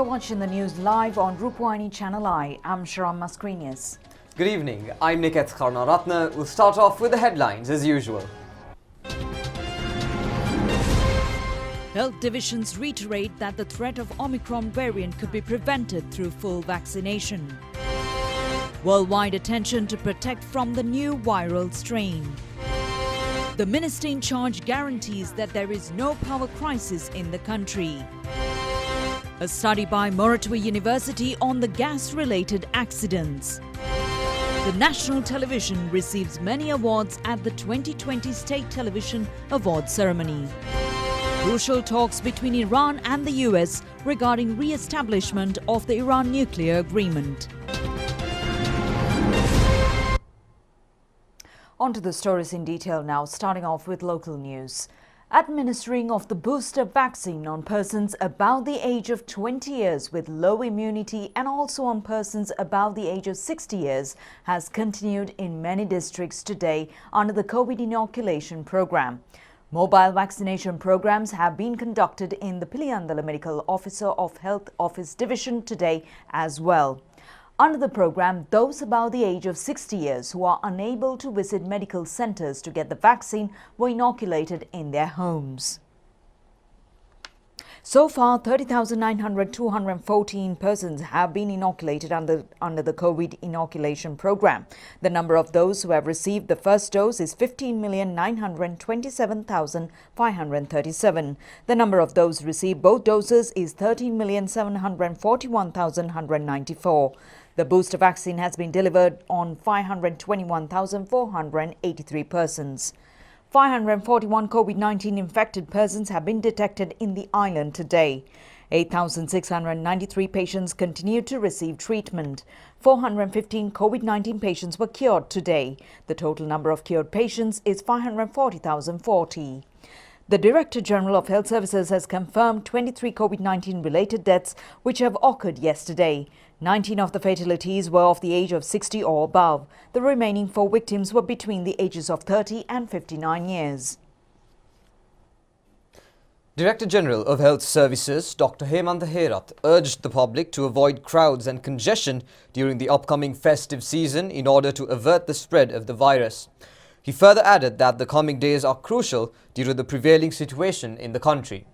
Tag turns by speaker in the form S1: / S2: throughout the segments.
S1: You're watching the news live on Rupavahini Channel I. I'm Sharam Maskrinius.
S2: Good evening. I'm Niket Karnaratna. We'll start off with the headlines as usual.
S1: Health divisions reiterate that the threat of Omicron variant could be prevented through full vaccination. Worldwide attention to protect from the new viral strain. The minister in charge guarantees that there is no power crisis in the country. A study by Moratwe University on the gas-related accidents. The national television receives many awards at the 2020 State Television Awards ceremony. Crucial talks between Iran and the US regarding re-establishment of the Iran nuclear agreement. On to the stories in detail now, starting off with local news. Administering of the booster vaccine on persons above the age of 20 years with low immunity and also on persons above the age of 60 years has continued in many districts today under the COVID inoculation program. Mobile vaccination programs have been conducted in the Piliyandala Medical Officer of Health Office Division today as well. Under the program, those above the age of 60 years who are unable to visit medical centres to get the vaccine were inoculated in their homes. So far, 30,214 persons have been inoculated under the COVID inoculation program. The number of those who have received the first dose is 15,927,537. The number of those who received both doses is 13,741,194. The booster vaccine has been delivered on 521,483 persons. 541 COVID-19 infected persons have been detected in the island today. 8,693 patients continue to receive treatment. 415 COVID-19 patients were cured today. The total number of cured patients is 540,040. The Director General of Health Services has confirmed 23 COVID-19 related deaths which have occurred yesterday. 19 of the fatalities were of the age of 60 or above. The remaining 4 victims were between the ages of 30 and 59 years.
S2: Director General of Health Services Dr. Hemant Herath urged the public to avoid crowds and congestion during the upcoming festive season in order to avert the spread of the virus. He further added that the coming days are crucial due to the prevailing situation in the country.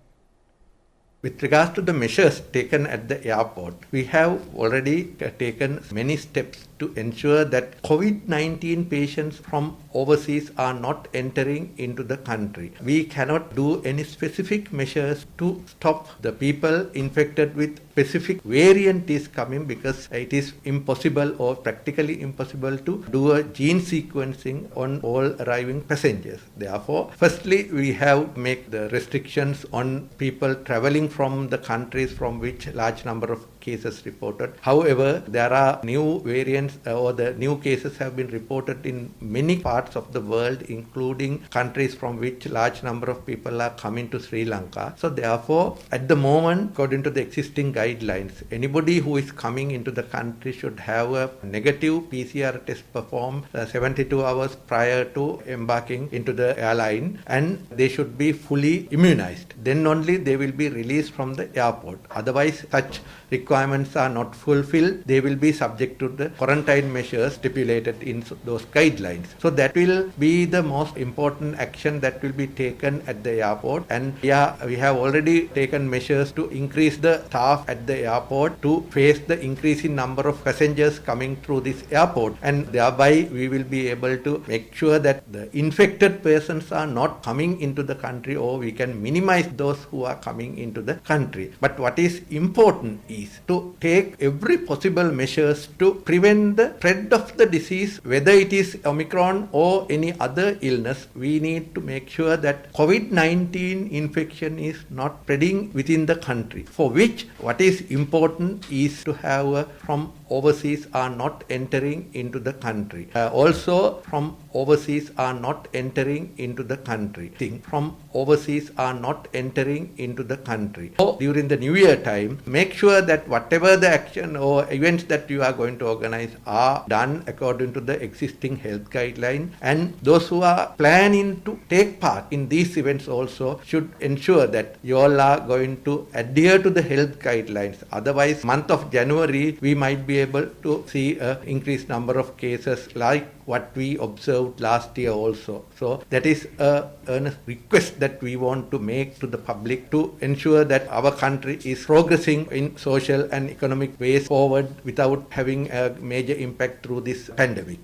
S3: With regards to the measures taken at the airport, we have already taken many steps to ensure that COVID-19 patients from overseas are not entering into the country. We cannot do any specific measures to stop the people infected with specific variant is coming because it is impossible or practically impossible to do a gene sequencing on all arriving passengers. Therefore, firstly, we have to make the restrictions on people traveling from the countries from which large number of cases reported. However, there are new variants or the new cases have been reported in many parts of the world, including countries from which large number of people are coming to Sri Lanka. So therefore, at the moment, according to the existing guidelines, anybody who is coming into the country should have a negative PCR test performed 72 hours prior to embarking into the airline, and they should be fully immunized. Then only they will be released from the airport. Otherwise, such requirements are not fulfilled, they will be subject to the quarantine measures stipulated in those guidelines. So that will be the most important action that will be taken at the airport. And we have already taken measures to increase the staff at the airport to face the increasing number of passengers coming through this airport. And thereby we will be able to make sure that the infected persons are not coming into the country, or we can minimize those who are coming into the country. But what is important is to take every possible measures to prevent the spread of the disease, whether it is Omicron or any other illness. We need to make sure that COVID-19 infection is not spreading within the country, for which what is important is to have from overseas are not entering into the country. Also from overseas are not entering into the country. From overseas are not entering into the country. So during the New Year time, make sure that whatever the action or events that you are going to organize are done according to the existing health guidelines, and those who are planning to take part in these events also should ensure that you all are going to adhere to the health guidelines. Otherwise, month of January, we might be able to see an increased number of cases like what we observed last year also. So that is a earnest request that we want to make to the public to ensure that our country is progressing in social and economic ways forward without having a major impact through this pandemic.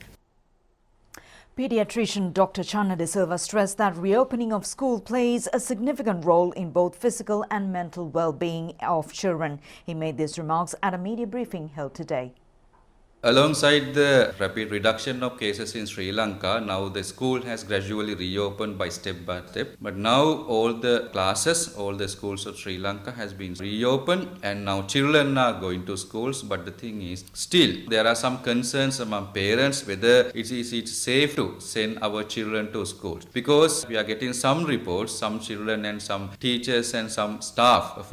S1: Pediatrician Dr. Channa De Silva stressed that reopening of school plays a significant role in both physical and mental well-being of children. He made these remarks at a media briefing held today.
S4: Alongside the rapid reduction of cases in Sri Lanka, now the school has gradually reopened by step. But now all the classes, all the schools of Sri Lanka has been reopened, and now children are going to schools. But the thing is, still there are some concerns among parents whether it's safe to send our children to schools, because we are getting some reports, some children and some teachers and some staff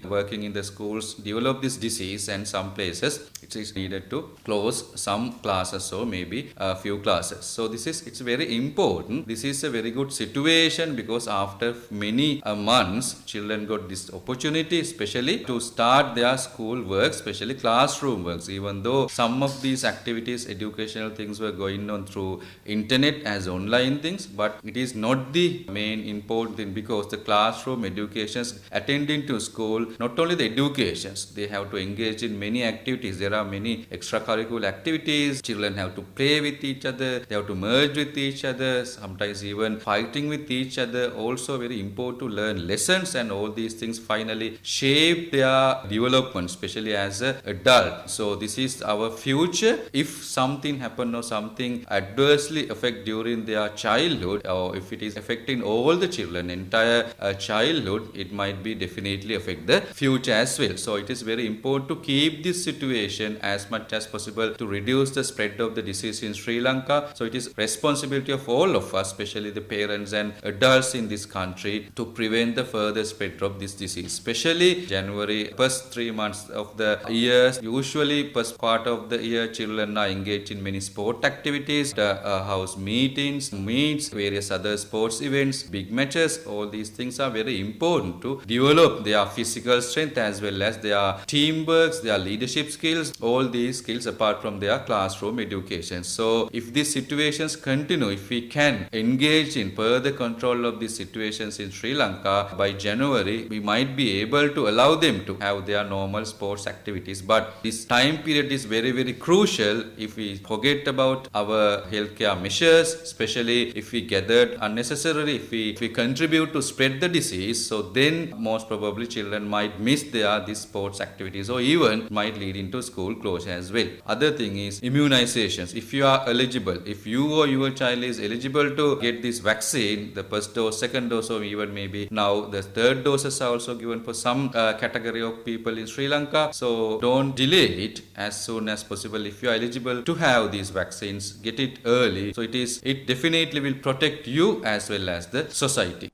S4: working in the schools develop this disease, and some places it is needed to close some classes or maybe a few classes. So it's very important. This is a very good situation, because after many months children got this opportunity especially to start their school work, especially classroom works, even though some of these activities, educational things were going on through internet as online things, but it is not the main important thing, because the classroom educations, attending to school, not only the educations, they have to engage in many activities. There are many extracurricular activities. Children have to play with each other, they have to merge with each other, sometimes even fighting with each other. Also very important to learn lessons, and all these things finally shape their development, especially as an adult. So this is our future. If something happen or something adversely affect during their childhood, or if it is affecting all the children, entire childhood, it might be definitely affect the future as well. So it is very important to keep this situation as much as possible to reduce the spread of the disease in Sri Lanka. So it is responsibility of all of us, especially the parents and adults in this country, to prevent the further spread of this disease. Especially January, first 3 months of the year, usually first part of the year, children are engaged in many sport activities, house meetings, meets, various other sports events, big matches. All these things are very important to develop their physical strength as well as their teamwork, their leadership skills, all these skills apart from their classroom education. So if these situations continue, if we can engage in further control of these situations in Sri Lanka, by January we might be able to allow them to have their normal sports activities. But this time period is very, very crucial. If we forget about our healthcare measures, especially if we gathered unnecessarily, if we contribute to spread the disease, so then most probably children might miss these sports activities, or even might lead into school closure as well. Other thing is immunizations. If you are eligible, if you or your child is eligible to get this vaccine, the first dose, second dose, or even maybe now the third doses are also given for some category of people in Sri Lanka. So don't delay it. As soon as possible, if you are eligible to have these vaccines, get it early. So it definitely will protect you as well as the society.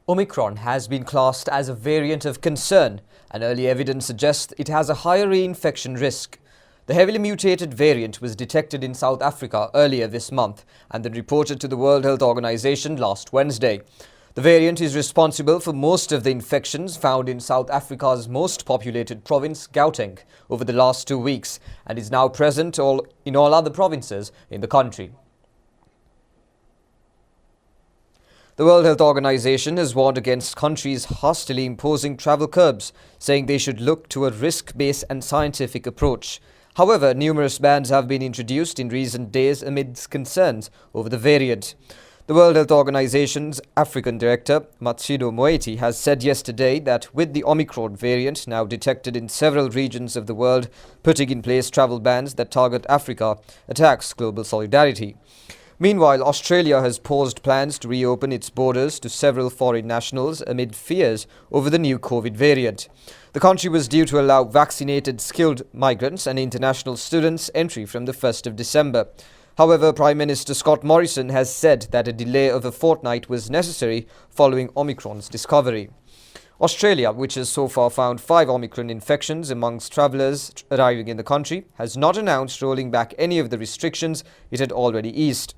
S2: Omicron has been classed as a variant of concern, and early evidence suggests it has a higher reinfection risk. The heavily mutated variant was detected in South Africa earlier this month and then reported to the World Health Organization last Wednesday. The variant is responsible for most of the infections found in South Africa's most populated province, Gauteng, over the last 2 weeks, and is now present in all other provinces in the country. The World Health Organization has warned against countries hastily imposing travel curbs, saying they should look to a risk-based and scientific approach. However, numerous bans have been introduced in recent days amidst concerns over the variant. The World Health Organization's African Director, Matshidiso Moeti, has said yesterday that with the Omicron variant now detected in several regions of the world, putting in place travel bans that target Africa attacks global solidarity. Meanwhile, Australia has paused plans to reopen its borders to several foreign nationals amid fears over the new COVID variant. The country was due to allow vaccinated skilled migrants and international students entry from the 1st of December. However, Prime Minister Scott Morrison has said that a delay of a fortnight was necessary following Omicron's discovery. Australia, which has so far found 5 Omicron infections amongst travellers arriving in the country, has not announced rolling back any of the restrictions it had already eased.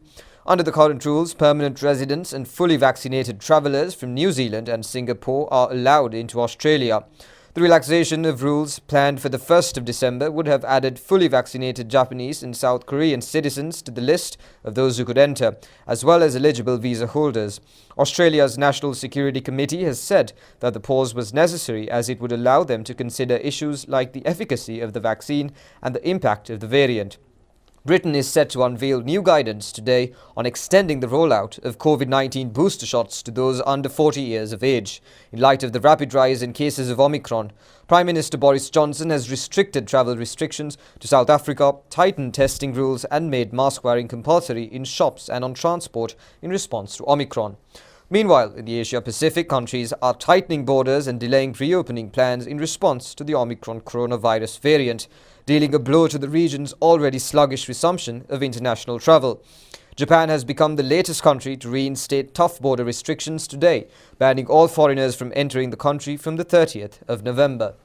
S2: Under the current rules, permanent residents and fully vaccinated travellers from New Zealand and Singapore are allowed into Australia. The relaxation of rules planned for the 1st of December would have added fully vaccinated Japanese and South Korean citizens to the list of those who could enter, as well as eligible visa holders. Australia's National Security Committee has said that the pause was necessary as it would allow them to consider issues like the efficacy of the vaccine and the impact of the variant. Britain is set to unveil new guidance today on extending the rollout of COVID-19 booster shots to those under 40 years of age. In light of the rapid rise in cases of Omicron, Prime Minister Boris Johnson has restricted travel restrictions to South Africa, tightened testing rules and made mask wearing compulsory in shops and on transport in response to Omicron. Meanwhile, in the Asia-Pacific, countries are tightening borders and delaying reopening plans in response to the Omicron coronavirus variant, dealing a blow to the region's already sluggish resumption of international travel. Japan has become the latest country to reinstate tough border restrictions today, banning all foreigners from entering the country from the 30th of November.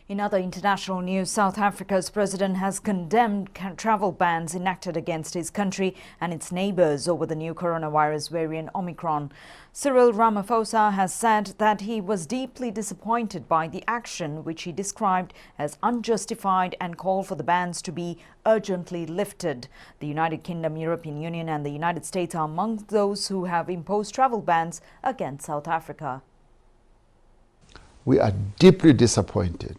S1: In other international news, South Africa's president has condemned travel bans enacted against his country and its neighbours over the new coronavirus variant Omicron. Cyril Ramaphosa has said that he was deeply disappointed by the action, which he described as unjustified, and called for the bans to be urgently lifted. The United Kingdom, European Union and the United States are among those who have imposed travel bans against South Africa.
S5: We are deeply disappointed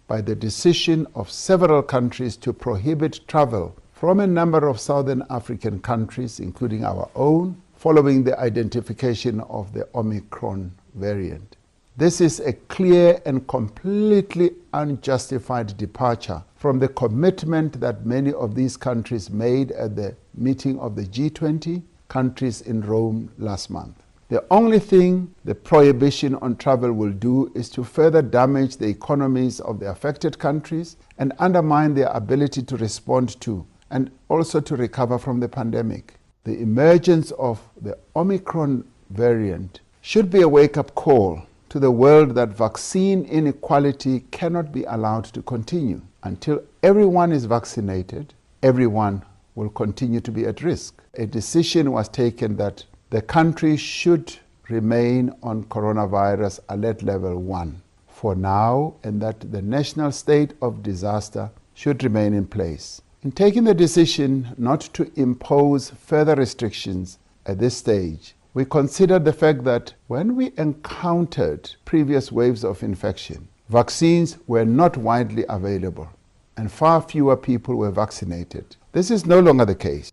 S5: by the decision of several countries to prohibit travel from a number of Southern African countries, including our own, following the identification of the Omicron variant. This is a clear and completely unjustified departure from the commitment that many of these countries made at the meeting of the G20 countries in Rome last month. The only thing the prohibition on travel will do is to further damage the economies of the affected countries and undermine their ability to respond to and also to recover from the pandemic. The emergence of the Omicron variant should be a wake-up call to the world that vaccine inequality cannot be allowed to continue. Until everyone is vaccinated, everyone will continue to be at risk. A decision was taken that the country should remain on coronavirus alert level 1 for now, and that the national state of disaster should remain in place. In taking the decision not to impose further restrictions at this stage, we considered the fact that when we encountered previous waves of infection, vaccines were not widely available and far fewer people were vaccinated. This is no longer the case.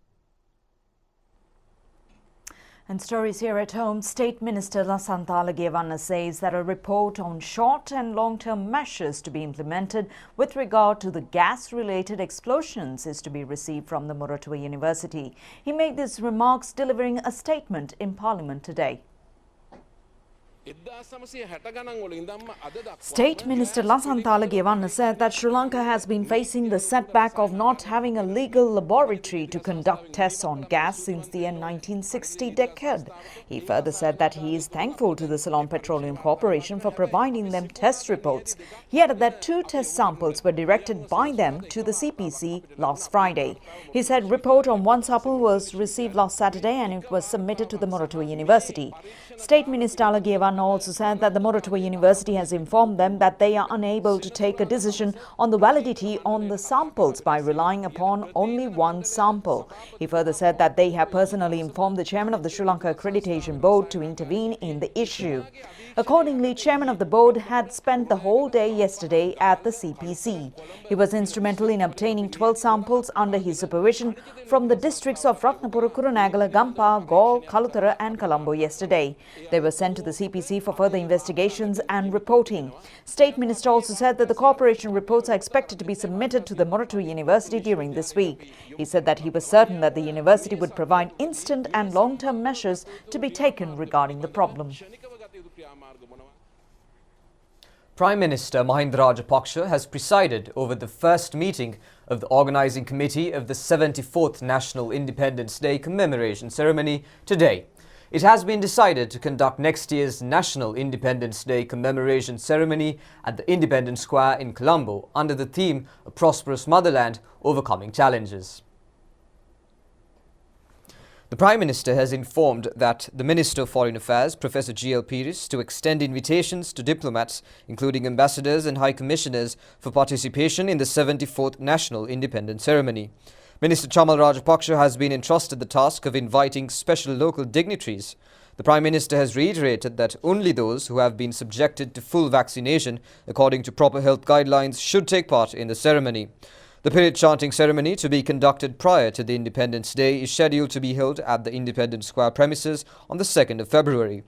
S1: And stories here at home, State Minister Lasantha Lagewana says that a report on short and long-term measures to be implemented with regard to the gas-related explosions is to be received from the Moratuwa University. He made these remarks delivering a statement in Parliament today. State Minister Lasantha Lagewana said that Sri Lanka has been facing the setback of not having a legal laboratory to conduct tests on gas since the end 1960 decade. He further said that he is thankful to the Ceylon Petroleum Corporation for providing them test reports. He added that 2 test samples were directed by them to the CPC last Friday. He said report on 1 sample was received last Saturday and it was submitted to the Moratuwa University. State Minister Lagewana also said that the Moratuwa University has informed them that they are unable to take a decision on the validity on the samples by relying upon only 1 sample. He further said that they have personally informed the chairman of the Sri Lanka Accreditation Board to intervene in the issue. Accordingly, chairman of the board had spent the whole day yesterday at the CPC. He was instrumental in obtaining 12 samples under his supervision from the districts of Ratnapura, Kurunegala, Gampa, Galle, Kalutara and Colombo yesterday. They were sent to the CPC for further investigations and reporting. State Minister also said that the corporation reports are expected to be submitted to the Moratuwa University during this week. He said that he was certain that the university would provide instant and long-term measures to be taken regarding the problem.
S2: Prime Minister Mahinda Rajapaksa has presided over the first meeting of the Organising Committee of the 74th National Independence Day commemoration ceremony today. It has been decided to conduct next year's National Independence Day commemoration ceremony at the Independence Square in Colombo under the theme A Prosperous Motherland, Overcoming Challenges. The Prime Minister has informed that the Minister of Foreign Affairs, Professor G.L. Pires, to extend invitations to diplomats, including ambassadors and high commissioners, for participation in the 74th National Independence Ceremony. Minister Chamal Rajapaksa has been entrusted the task of inviting special local dignitaries. The Prime Minister has reiterated that only those who have been subjected to full vaccination according to proper health guidelines should take part in the ceremony. The period chanting ceremony, to be conducted prior to the Independence Day, is scheduled to be held at the Independence Square premises on the 2nd of February.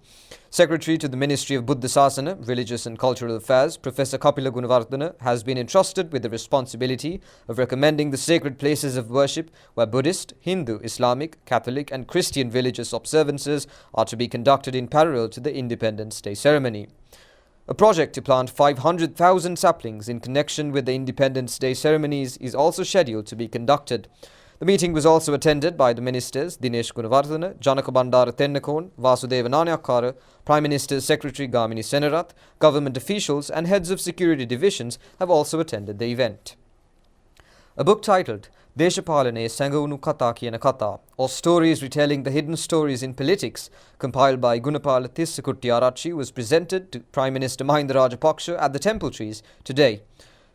S2: Secretary to the Ministry of Buddha Sasana, Religious and Cultural Affairs, Professor Kapila Gunawardena, has been entrusted with the responsibility of recommending the sacred places of worship where Buddhist, Hindu, Islamic, Catholic and Christian religious observances are to be conducted in parallel to the Independence Day ceremony. A project to plant 500,000 saplings in connection with the Independence Day ceremonies is also scheduled to be conducted. The meeting was also attended by the ministers Dinesh Gunawardena, Janaka Bandara Tennakon, Vasudeva Nanayakkara, Prime Minister's Secretary Gamini Senarath, government officials and heads of security divisions have also attended the event. A book titled Deshapalane Sangavunu Katha Kiyana Katha, or Stories Retelling the Hidden Stories in Politics, compiled by Gunapala Tissakuttiarachi, was presented to Prime Minister Mahinda Rajapaksa at the Temple Trees today.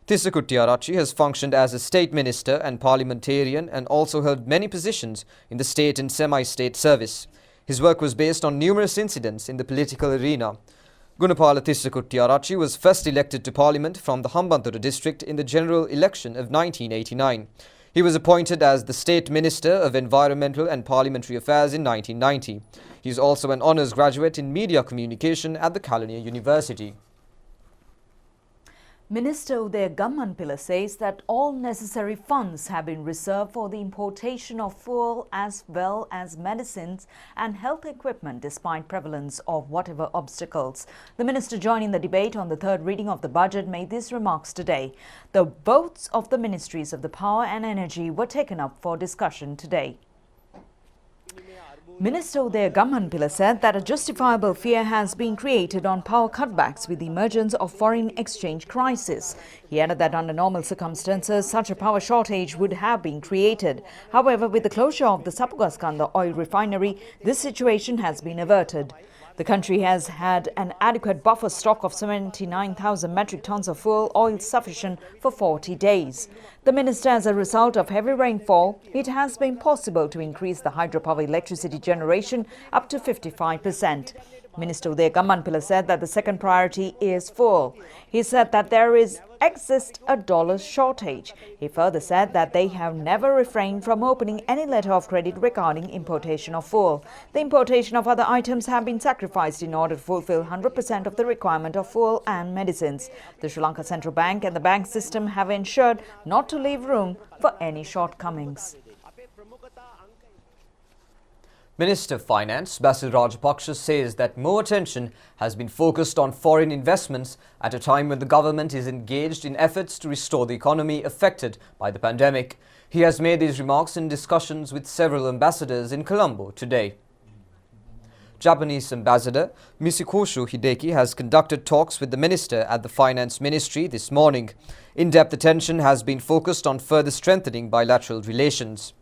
S2: Tissakuttiarachi has functioned as a state minister and parliamentarian and also held many positions in the state and semi-state service. His work was based on numerous incidents in the political arena. Gunapala Tissakuttiarachi was first elected to parliament from the Hambantota district in the general election of 1989. He was appointed as the State Minister of Environmental and Parliamentary Affairs in 1990. He is also an honours graduate in media communication at the Kelaniya University.
S1: Minister Uday Gammanpilla says that all necessary funds have been reserved for the importation of fuel as well as medicines and health equipment despite prevalence of whatever obstacles. The minister, joining the debate on the third reading of the budget, made these remarks today. The votes of the Ministries of the Power and Energy were taken up for discussion today. Minister Uday Gammanpilla said that a justifiable fear has been created on power cutbacks with the emergence of foreign exchange crisis. He added that under normal circumstances, such a power shortage would have been created. However, with the closure of the Sapugaskanda oil refinery, this situation has been averted. The country has had an adequate buffer stock of 79,000 metric tons of fuel oil sufficient for 40 days. The minister, as a result of heavy rainfall, it has been possible to increase the hydropower electricity generation up to 55%. Minister Uday Gammanpilla said that the second priority is fuel. He said that there exists a dollar shortage. He further said that they have never refrained from opening any letter of credit regarding importation of fuel. The importation of other items have been sacrificed in order to fulfill 100% of the requirement of fuel and medicines. The Sri Lanka Central Bank and the bank system have ensured not to leave room for any shortcomings.
S2: Minister of Finance Basil Rajapaksa says that more attention has been focused on foreign investments at a time when the government is engaged in efforts to restore the economy affected by the pandemic. He has made these remarks in discussions with several ambassadors in Colombo today. Japanese Ambassador Misikoshu Hideki has conducted talks with the minister at the Finance Ministry this morning. In-depth attention has been focused on further strengthening bilateral relations.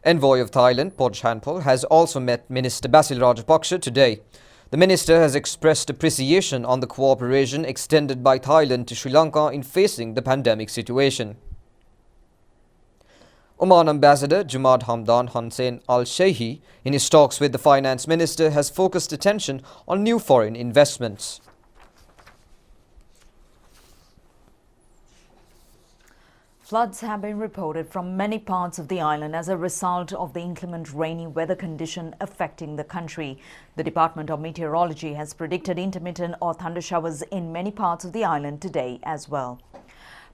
S2: Envoy of Thailand, Podchanpol, has also met Minister Basil Rajapaksa today. The minister has expressed appreciation on the cooperation extended by Thailand to Sri Lanka in facing the pandemic situation. Oman Ambassador Jumad Hamdan Hussein Al-Sheikhi, in his talks with the Finance Minister, has focused attention on new foreign investments.
S1: Floods have been reported from many parts of the island as a result of the inclement rainy weather condition affecting the country. The Department of Meteorology has predicted intermittent or thunder showers in many parts of the island today as well.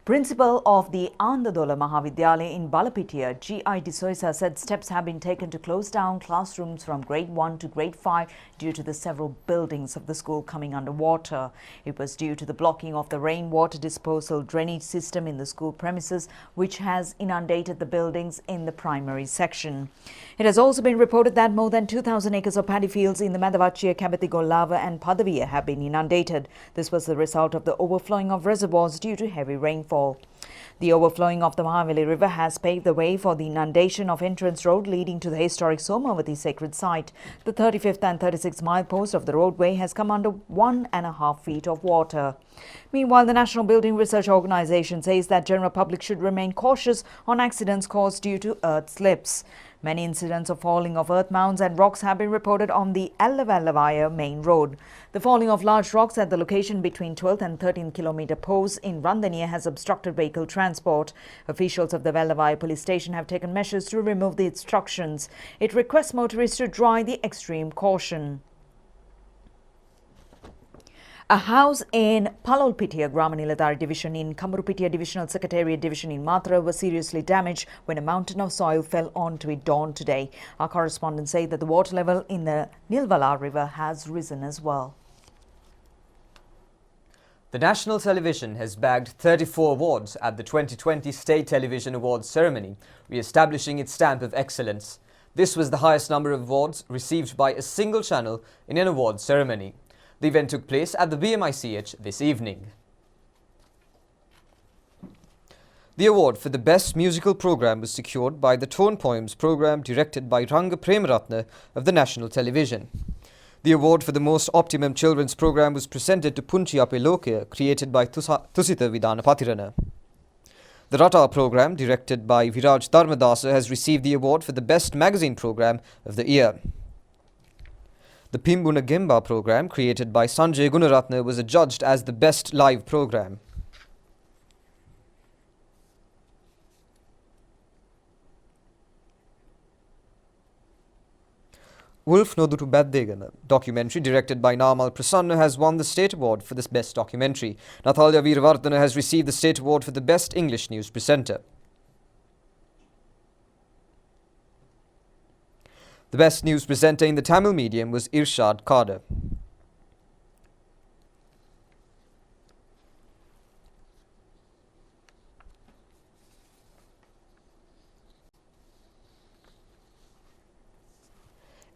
S1: Principal of the Andadola Mahavidyalaya in Balapitiya, G.I. D'Souza, said steps have been taken to close down classrooms from grade 1 to grade 5 due to the several buildings of the school coming underwater. It was due to the blocking of the rainwater disposal drainage system in the school premises, which has inundated the buildings in the primary section. It has also been reported that more than 2,000 acres of paddy fields in the Madavachiya, Kabatigolava and Padaviya have been inundated. This was the result of the overflowing of reservoirs due to heavy rainfall. The overflowing of the Mahaveli River has paved the way for the inundation of entrance road leading to the historic Somavati sacred site. The 35th and 36th mile post of the roadway has come under 1.5 feet of water. Meanwhile, the National Building Research Organization says that general public should remain cautious on accidents caused due to earth slips. Many incidents of falling of earth mounds and rocks have been reported on the Allavallavaya main road. The falling of large rocks at the location between 12th and 13th kilometer posts in Randaniya has obstructed vehicle transport. Officials of the Vallavaya police station have taken measures to remove the obstructions. It requests motorists to dry the extreme caution. A house in Palolpitiya Gramaniladar division in Kamurupitiya Divisional Secretariat division in Matra was seriously damaged when a mountain of soil fell onto it dawn today. Our correspondents say that the water level in the Nilvala River has risen as well.
S2: The national television has bagged 34 awards at the 2020 State Television Awards ceremony, re-establishing its stamp of excellence. This was the highest number of awards received by a single channel in an awards ceremony. The event took place at the BMICH this evening. The award for the Best Musical Programme was secured by the Tone Poems programme directed by Ranga Premaratne of the National Television. The award for the Most Optimum Children's Programme was presented to Punchiape Lokya, created by Tusita Vidanapatirana. The Rata programme, directed by Viraj Dharmadasa, has received the award for the Best Magazine Programme of the year. The Pimbuna Gemba programme, created by Sanjay Gunaratne, was adjudged as the best live programme. Wolf Nodutu Baddegana documentary, directed by Namal Prasanna, has won the State Award for the best documentary. Nathalya Veeravardhana has received the State Award for the best English news presenter. The best news presenter in the Tamil medium was Irshad Kader.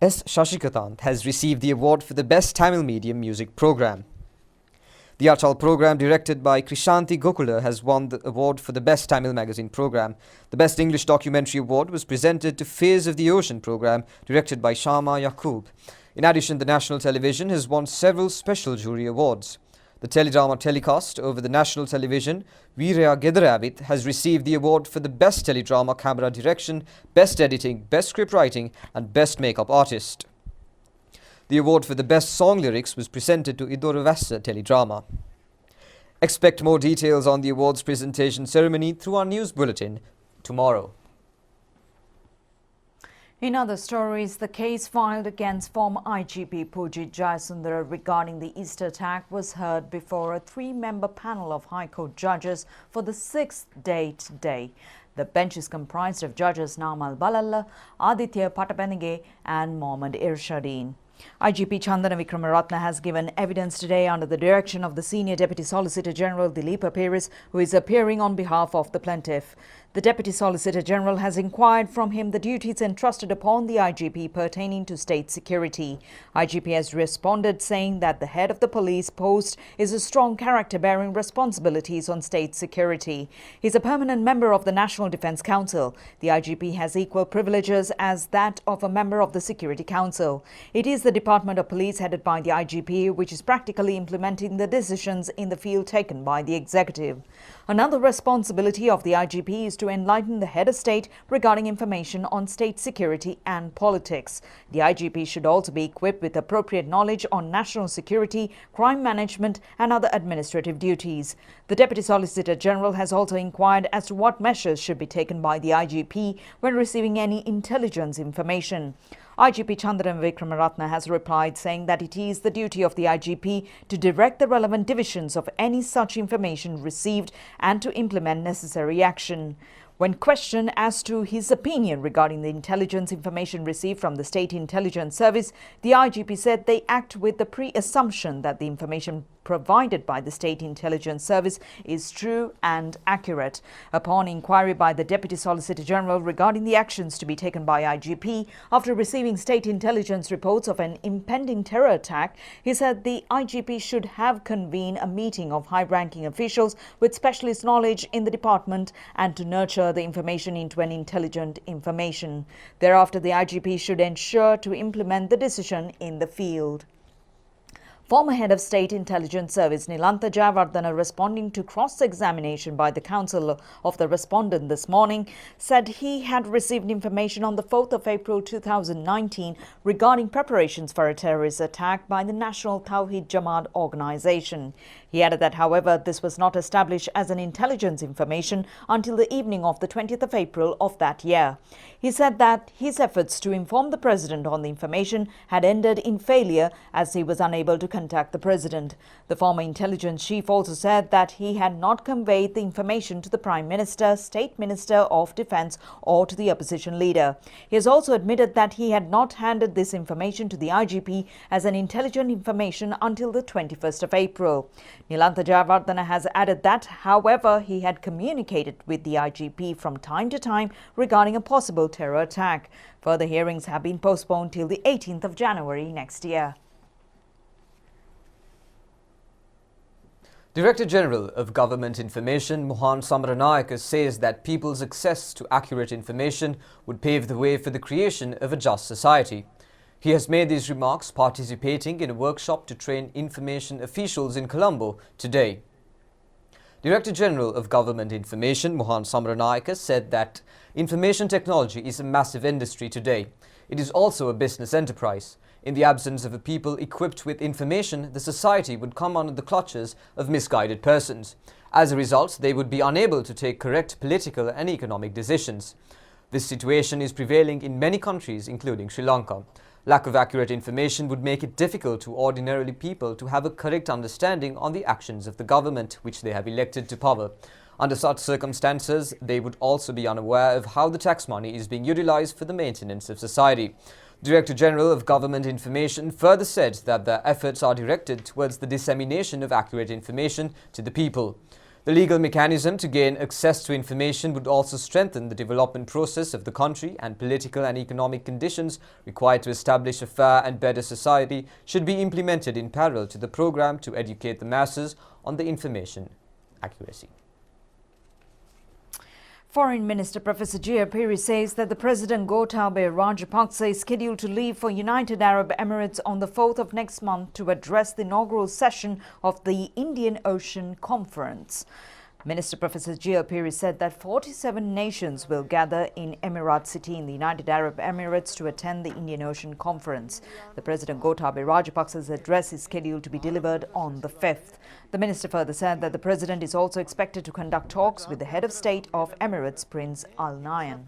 S2: S. Shashikatant has received the award for the best Tamil medium music program. The Achal program, directed by Krishanti Gokula, has won the award for the Best Tamil Magazine program. The Best English Documentary Award was presented to Phase of the Ocean program, directed by Shama Yaqub. In addition, the National Television has won several special jury awards. The teledrama telecast over the National Television, Veeraya Gedaravit, has received the award for the Best Teledrama Camera Direction, Best Editing, Best Script Writing and Best Makeup Artist. The award for the Best Song Lyrics was presented to Idoravassa Teledrama. Expect more details on the awards presentation ceremony through our news bulletin tomorrow.
S1: In other stories, the case filed against former IGP Pujit Jayasundara regarding the Easter attack was heard before a 3-member panel of High Court judges for the 6th day today. The bench is comprised of judges Namal Balalla, Aditya Patapanige and Mohammad Irshadeen. IGP Chandana Vikramaratne has given evidence today under the direction of the Senior Deputy Solicitor General Dileep Peris, who is appearing on behalf of the plaintiff. The Deputy Solicitor General has inquired from him the duties entrusted upon the IGP pertaining to state security. IGP has responded saying that the head of the police post is a strong character bearing responsibilities on state security. He is a permanent member of the National Defence Council. The IGP has equal privileges as that of a member of the Security Council. It is the Department of Police headed by the IGP which is practically implementing the decisions in the field taken by the executive. Another responsibility of the IGP is to enlighten the head of state regarding information on state security and politics. The IGP should also be equipped with appropriate knowledge on national security, crime management and other administrative duties. The Deputy Solicitor General has also inquired as to what measures should be taken by the IGP when receiving any intelligence information. IGP Chandran Vikramaratne has replied saying that it is the duty of the IGP to direct the relevant divisions of any such information received and to implement necessary action. When questioned as to his opinion regarding the intelligence information received from the State Intelligence Service, the IGP said they act with the pre-assumption that the information provided by the State Intelligence Service is true and accurate. Upon inquiry by the Deputy Solicitor General regarding the actions to be taken by IGP after receiving state intelligence reports of an impending terror attack, he said the IGP should have convened a meeting of high-ranking officials with specialist knowledge in the department and to nurture the information into an intelligent information. Thereafter, the IGP should ensure to implement the decision in the field. Former Head of State Intelligence Service Nilantha Jayawardena, responding to cross-examination by the counsel of the respondent this morning, said he had received information on the 4th of April 2019 regarding preparations for a terrorist attack by the National Tawhid Jamaat organization. He added that, however, this was not established as an intelligence information until the evening of the 20th of April of that year. He said that his efforts to inform the President on the information had ended in failure as he was unable to contact the President. The former intelligence chief also said that he had not conveyed the information to the Prime Minister, State Minister of Defence or to the opposition leader. He has also admitted that he had not handed this information to the IGP as an intelligent information until the 21st of April. Nilantha Jayawardena has added that, however, he had communicated with the IGP from time to time regarding a possible terror attack. Further hearings have been postponed till the 18th of January next year.
S2: Director General of Government Information Mohan Samranayake says that people's access to accurate information would pave the way for the creation of a just society. He has made these remarks participating in a workshop to train information officials in Colombo today. Director General of Government Information Mohan Samranayake said that information technology is a massive industry today. It is also a business enterprise. In the absence of a people equipped with information, the society would come under the clutches of misguided persons. As a result, they would be unable to take correct political and economic decisions. This situation is prevailing in many countries, including Sri Lanka. Lack of accurate information would make it difficult to ordinarily people to have a correct understanding on the actions of the government which they have elected to power. Under such circumstances, they would also be unaware of how the tax money is being utilized for the maintenance of society. Director General of Government Information further said that their efforts are directed towards the dissemination of accurate information to the people. The legal mechanism to gain access to information would also strengthen the development process of the country, and political and economic conditions required to establish a fair and better society should be implemented in parallel to the program to educate the masses on the information accuracy.
S1: Foreign Minister Professor Jia Piri says that the President Gotabaya Rajapaksa is scheduled to leave for United Arab Emirates on the 4th of next month to address the inaugural session of the Indian Ocean Conference. Minister Professor Jia Piri said that 47 nations will gather in Emirat City in the United Arab Emirates to attend the Indian Ocean Conference. The President Gotabaya Rajapaksa's address is scheduled to be delivered on the 5th. The minister further said that the President is also expected to conduct talks with the head of state of Emirates, Prince Al Nahyan.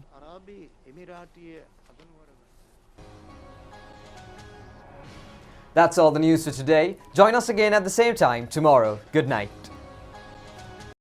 S2: That's all the news for today. Join us again at the same time tomorrow. Good night.